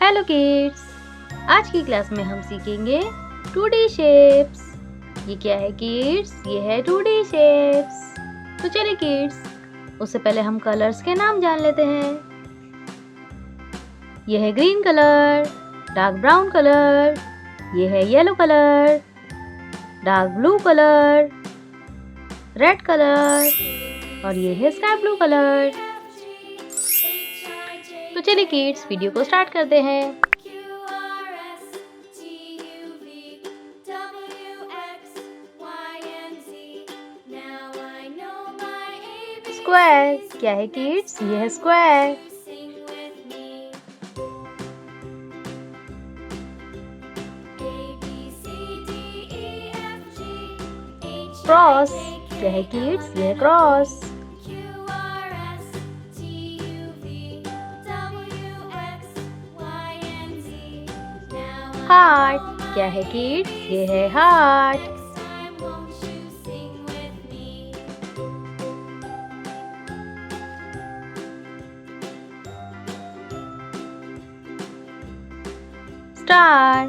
Hello kids, आज की class में हम सीखेंगे 2D शेप्स। ये क्या है किड्स? ये है 2D शेप्स। तो चलिए किड्स, उससे पहले हम कलर्स के नाम जान लेते हैं। ये है green colour, dark brown colour, ये है yellow colour, dark blue colour, red colour और ये है स्काई ब्लू कलर। तो चलिए किड्स, वीडियो को स्टार्ट करते हैं। स्क्वायर, क्या है किड्स? ये है स्क्वायर। क्रॉस, क्या है किड्स? ये है क्रॉस। हार्ट, क्या है किड्स? ये है हार्ट। स्टार,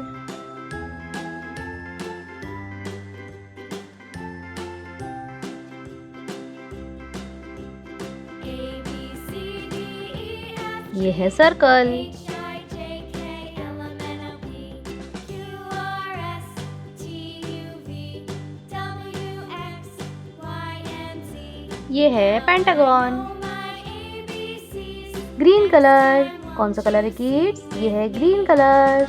ये है सर्कल। ये है पेंटागन। ग्रीन कलर, कौन सा कलर है किड्स? ये है green colour.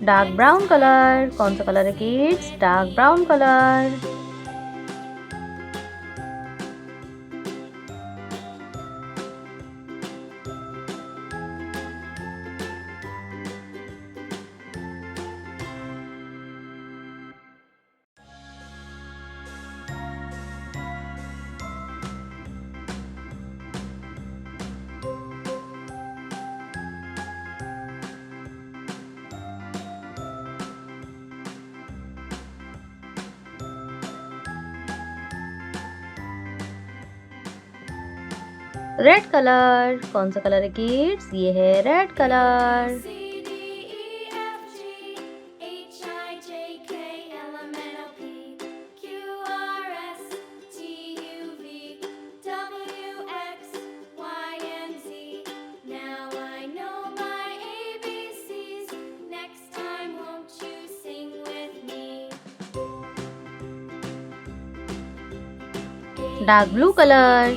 Dark brown colour, कौन सा कलर है kids? Dark brown colour. Red colour, कौन सा कलर है किड्स? ये है red colour. Dark blue colour.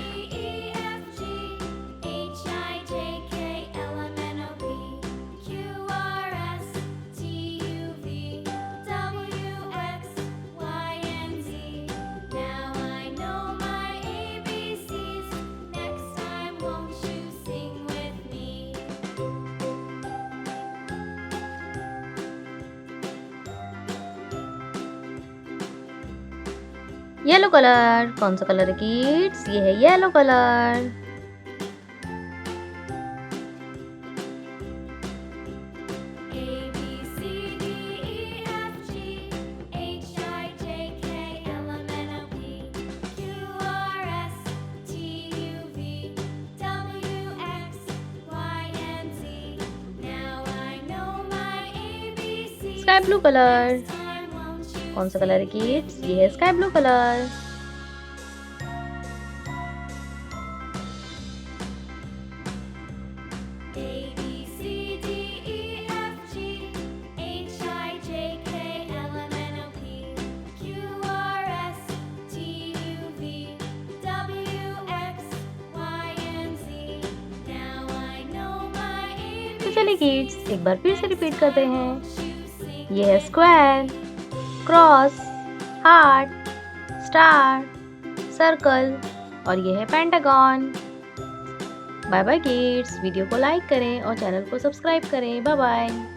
Yellow colour, कौन सा कलर है किड्स? ये है yellow colour. Sky blue colour, कौन सा कलर है किड्स? ये है स्काई ब्लू कलर। तो चलिए किड्स, एक बार फिर से रिपीट करते हैं। ये है square, cross, heart, star, circle और ये है pentagon. Bye bye kids, video को लाइक करें और चैनल को सब्सक्राइब करें। Bye bye.